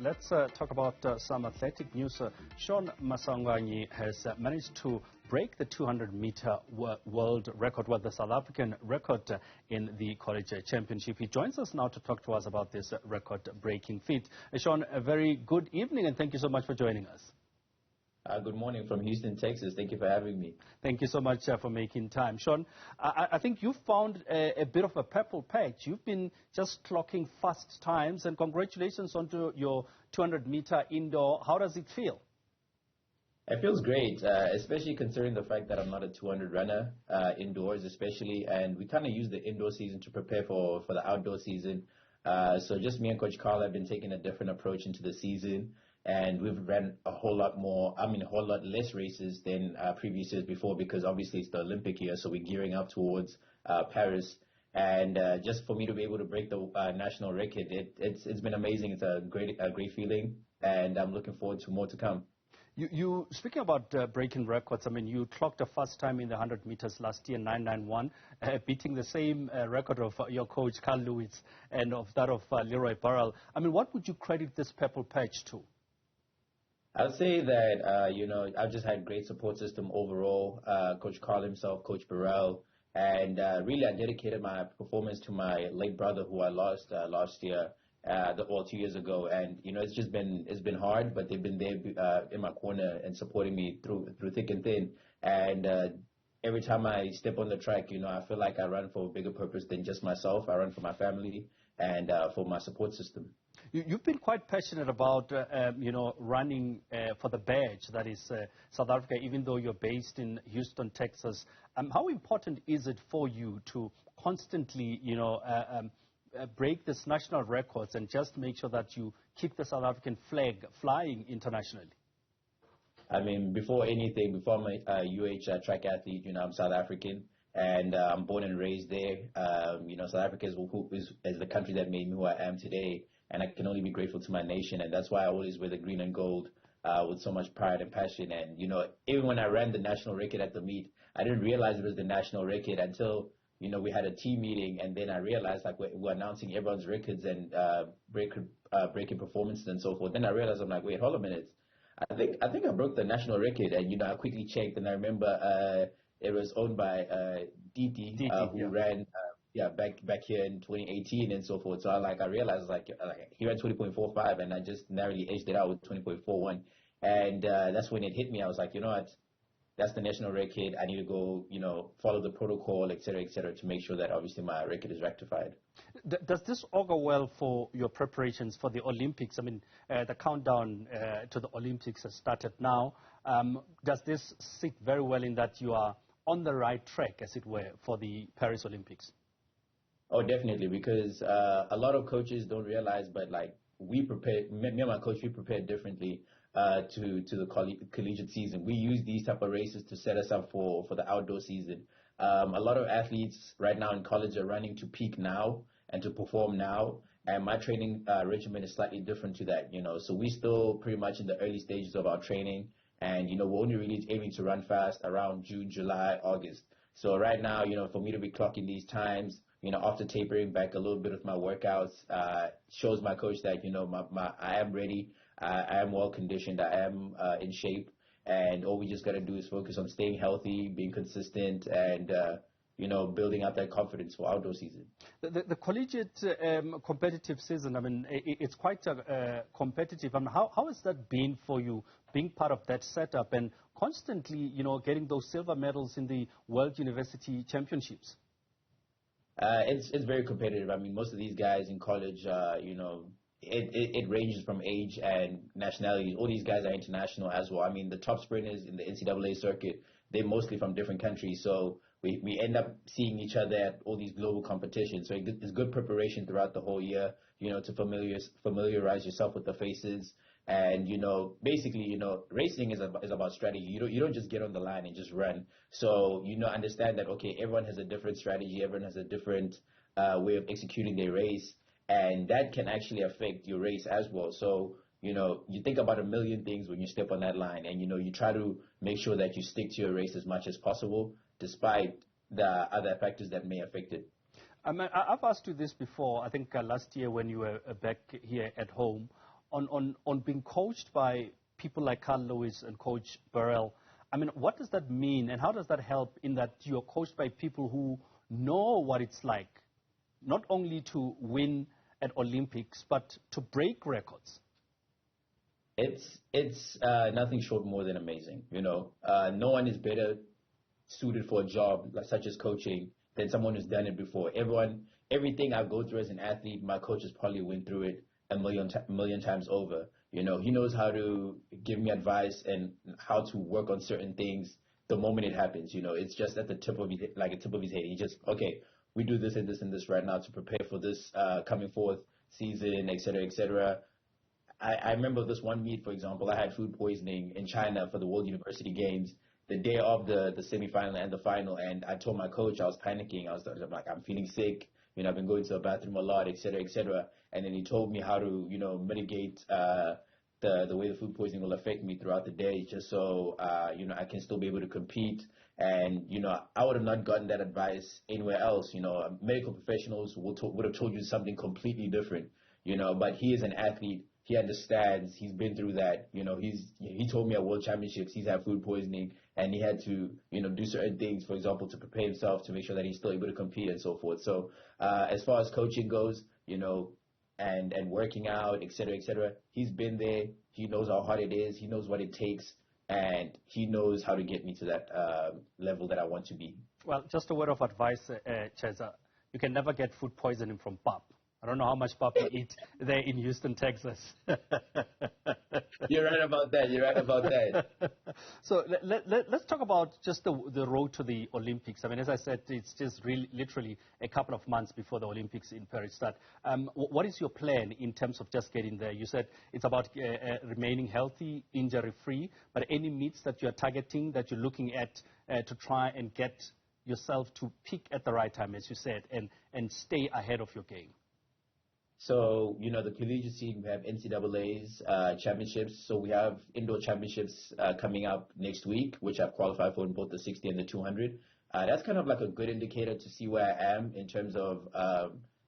let's talk about some athletic news. Shaun Maswanganyi has managed to break the 200-meter world record, the South African record in the Collegiate Championship. He joins us now to talk to us about this record-breaking feat. Shaun, a very good evening, and thank you so much for joining us. Good morning from Houston, Texas. Thank you for having me. Thank you so much for making time. Shaun, I think you found a bit of a purple patch. You've been just clocking fast times, and congratulations on your 200-meter indoor. How does it feel? It feels great, especially considering the fact that I'm not a 200 runner indoors, especially, and we kind of use the indoor season to prepare for the outdoor season. So just me and Coach Carl have been taking a different approach into the season. And we've ran a whole lot less races than previous years before, because obviously it's the Olympic year, so we're gearing up towards Paris. And just for me to be able to break the national record, it's been amazing. It's a great feeling, and I'm looking forward to more to come. You speaking about breaking records, I mean, you clocked a fast time in the 100 meters last year, 9:91, beating the same record of your coach, Carl Lewis, and of that of Leroy Burrell. I mean, what would you credit this purple patch to? I'd say that, I've just had great support system overall, Coach Carl himself, Coach Burrell, and really I dedicated my performance to my late brother who I lost last year, 2 years ago. And, it's been hard, but they've been there in my corner and supporting me through thick and thin. And every time I step on the track, I feel like I run for a bigger purpose than just myself. I run for my family and for my support system. You've been quite passionate about, running for the badge, that is South Africa, even though you're based in Houston, Texas. How important is it for you to constantly, break these national records and just make sure that you keep the South African flag flying internationally? I mean, before anything, before I'm a UH track athlete, I'm South African, and I'm born and raised there. South Africa is the country that made me who I am today, and I can only be grateful to my nation, and that's why I always wear the green and gold with so much pride and passion. And, even when I ran the national record at the meet, I didn't realize it was the national record until, we had a team meeting, and then I realized, we're announcing everyone's records and breaking performances and so forth. Then I realized, I'm like, wait, hold a minute. I think I broke the national record, and, I quickly checked, and I remember it was owned by Diti, who ran back here in 2018 and so forth. So I realized he ran 20.45, and I just narrowly edged it out with 20.41, and that's when it hit me. I was like, you know what, that's the national record. I need to go, follow the protocol, et cetera, to make sure that obviously my record is rectified. Does this augur well for your preparations for the Olympics? I mean, the countdown to the Olympics has started now. Does this sit very well in that you are on the right track, as it were, for the Paris Olympics? Oh, definitely, because a lot of coaches don't realize, but we prepared, me and my coach, we prepared differently to the collegiate season. We use these type of races to set us up for the outdoor season. A lot of athletes right now in college are running to peak now and to perform now, and my training regimen is slightly different to that, So we're still pretty much in the early stages of our training, and, we're only really aiming to run fast around June, July, August. So right now, for me to be clocking these times, after tapering back a little bit with my workouts, shows my coach that, I am ready, I am well conditioned, I am in shape, and all we just got to do is focus on staying healthy, being consistent, and, building up that confidence for outdoor season. The collegiate competitive season, I mean, it's quite competitive. I mean, how has that been for you, being part of that setup and constantly, getting those silver medals in the World University Championships? It's very competitive. I mean, most of these guys in college, it ranges from age and nationality. All these guys are international as well. I mean, the top sprinters in the NCAA circuit, they're mostly from different countries. So we end up seeing each other at all these global competitions. So it's good preparation throughout the whole year, to familiarize yourself with the faces. And, basically, racing is about strategy. You don't just get on the line and just run. So, understand that, okay, everyone has a different strategy. Everyone has a different way of executing their race. And that can actually affect your race as well. So, you think about a million things when you step on that line. And, you try to make sure that you stick to your race as much as possible, despite the other factors that may affect it. I've asked you this before, I think last year when you were back here at home. on being coached by people like Carl Lewis and Coach Burrell. I mean, what does that mean, and how does that help in that you're coached by people who know what it's like, not only to win at Olympics, but to break records? It's nothing short more than amazing. No one is better suited for a job such as coaching than someone who's done it before. Everything I go through as an athlete, my coaches probably went through it a million times over. He knows how to give me advice and how to work on certain things the moment it happens. It's just at the tip of his head. He just, okay, we do this and this and this right now to prepare for this coming forth season, etc., etc. I remember this one meet, for example, I had food poisoning in China for the World University Games the day of the semifinal and the final, and I told my coach I was panicking. I'm like, I'm feeling sick. I've been going to the bathroom a lot, etc., etc. And then he told me how to, mitigate the way the food poisoning will affect me throughout the day, just so I can still be able to compete. And I would have not gotten that advice anywhere else. Medical professionals would have told you something completely different. But he is an athlete. He understands. He's been through that. He told me at World Championships he's had food poisoning and he had to do certain things, for example, to prepare himself to make sure that he's still able to compete and so forth. So as far as coaching goes, and working out, etc., he's been there. He knows how hard it is. He knows what it takes, and he knows how to get me to that level that I want to be. Well, just a word of advice, Cheza. You can never get food poisoning from pap. I don't know how much pap you eat there in Houston, Texas. You're right about that. So let's talk about just the road to the Olympics. I mean, as I said, it's just literally a couple of months before the Olympics in Paris start. What is your plan in terms of just getting there? You said it's about remaining healthy, injury-free, but any meets that you're targeting, that you're looking at to try and get yourself to peak at the right time, as you said, and stay ahead of your game? So, the collegiate scene, we have NCAA's championships. So we have indoor championships coming up next week, which I've qualified for in both the 60 and the 200. That's kind of like a good indicator to see where I am in terms of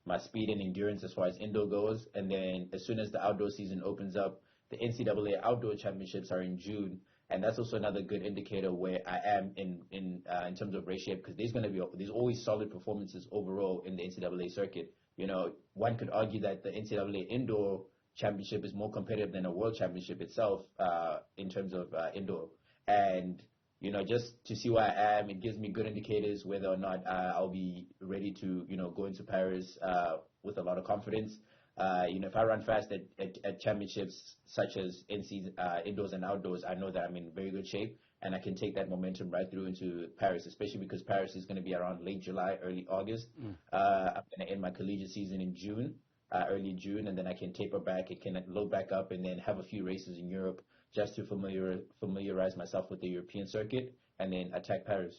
my speed and endurance as far as indoor goes. And then as soon as the outdoor season opens up, the NCAA outdoor championships are in June. And that's also another good indicator where I am in terms of race shape, because there's always solid performances overall in the NCAA circuit. One could argue that the NCAA indoor championship is more competitive than a world championship itself in terms of indoor. And, just to see where I am, it gives me good indicators whether or not I'll be ready to, go into Paris with a lot of confidence. If I run fast at championships such as indoors and outdoors, I know that I'm in very good shape. And I can take that momentum right through into Paris, especially because Paris is going to be around late July, early August. I'm going to end my collegiate season in June, early June, and then I can taper back. It can load back up and then have a few races in Europe just to familiarize myself with the European circuit and then attack Paris.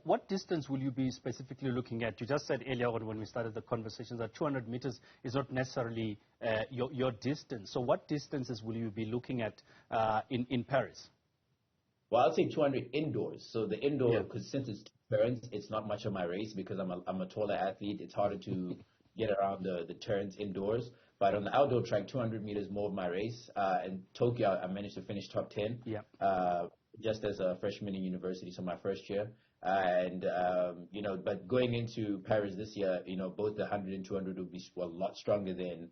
What distance will you be specifically looking at? You just said earlier on when we started the conversation that 200 meters is not necessarily your distance. So what distances will you be looking at in Paris? Well, I'll say 200 indoors. So the indoor, because since it's turns, it's not much of my race because I'm a taller athlete. It's harder to get around the turns indoors. But on the outdoor track, 200 meters more of my race. In Tokyo, I managed to finish top 10. Just as a freshman in university, so my first year. And, but going into Paris this year, both the 100 and 200 will be a lot stronger than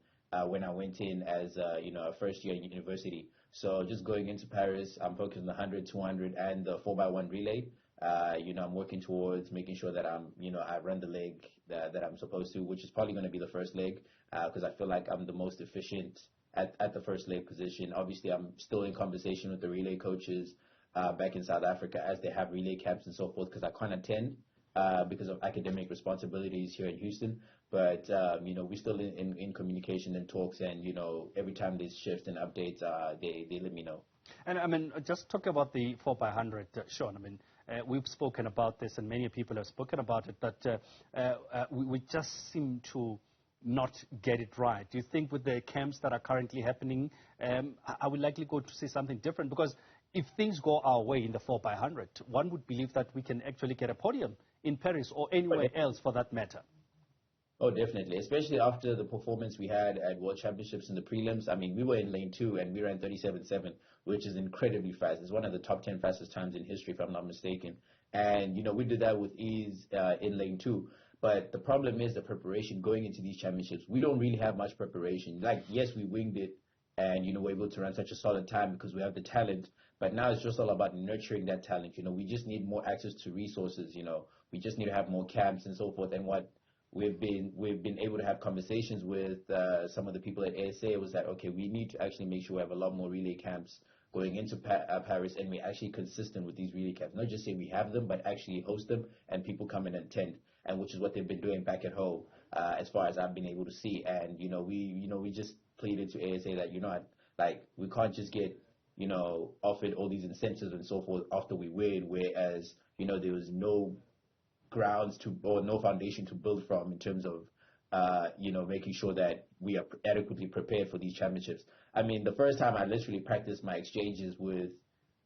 when I went in as, a first year in university. So just going into Paris, I'm focused on the 100, 200, and the 4x1 relay. I'm working towards making sure that I run the leg that I'm supposed to, which is probably going to be the first leg, because I feel like I'm the most efficient at the first leg position. Obviously, I'm still in conversation with the relay coaches back in South Africa as they have relay camps and so forth, because I can't attend because of academic responsibilities here in Houston. But, we're still in communication and talks, and, every time there's shifts and updates, they let me know. And, I mean, just talk about the 4x100, Shaun. I mean, we've spoken about this, and many people have spoken about it, but we just seem to not get it right. Do you think with the camps that are currently happening, are we likely going to see something different? Because if things go our way in the 4x100, one would believe that we can actually get a podium in Paris or anywhere else for that matter. Oh, definitely. Especially after the performance we had at World Championships in the prelims. I mean, we were in lane 2 and we ran 37.7, which is incredibly fast. It's one of the top 10 fastest times in history, if I'm not mistaken. And, we did that with ease in lane 2. But the problem is the preparation going into these championships. We don't really have much preparation. Like, yes, we winged it and, we're able to run such a solid time because we have the talent. But now it's just all about nurturing that talent. We just need more access to resources. We just need to have more camps and so forth. And what we've been able to have conversations with some of the people at ASA. It was that, okay, we need to actually make sure we have a lot more relay camps going into Paris, and we're actually consistent with these relay camps. Not just say we have them, but actually host them and people come and attend, and which is what they've been doing back at home, as far as I've been able to see. And we just pleaded to ASA that like we can't just get offered all these incentives and so forth after we win, whereas there was no grounds or no foundation to build from in terms of making sure that we are adequately prepared for these championships. I mean, the first time I literally practiced my exchanges with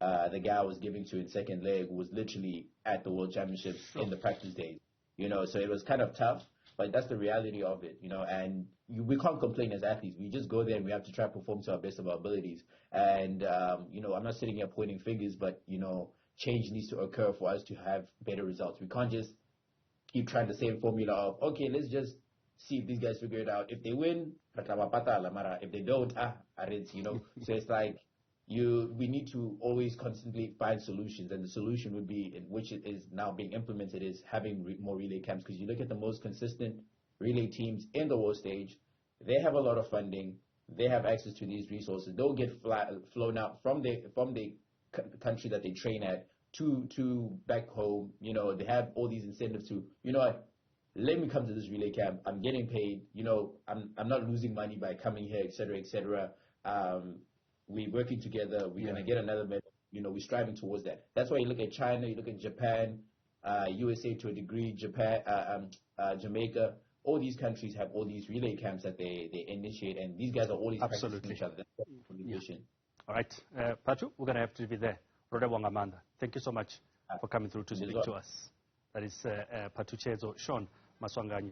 the guy I was giving to in second leg was literally at the World Championships in the practice days. So it was kind of tough, but that's the reality of it. And we can't complain as athletes. We just go there and we have to try to perform to our best of our abilities. And I'm not sitting here pointing fingers, but change needs to occur for us to have better results. We can't just keep trying the same formula of, okay, let's just see if these guys figure it out. If they win, if they don't, So it's like we need to always constantly find solutions, and the solution would be, in which it is now being implemented, is having more relay camps. Because you look at the most consistent relay teams in the world stage, they have a lot of funding, they have access to these resources. They'll get flown out from the country that they train at to back home. They have all these incentives to, let me come to this relay camp. I'm getting paid. I'm not losing money by coming here, etc., etc. We're working together. We're gonna get another medal. We're striving towards that. That's why you look at China, you look at Japan, USA to a degree, Jamaica. All these countries have all these relay camps that they initiate, and these guys are always practicing each other. That's All right, Patu, we're gonna have to be there. Amanda, thank you so much for coming through to speak to us. That is Patu Chezo, Shaun Maswanganyi.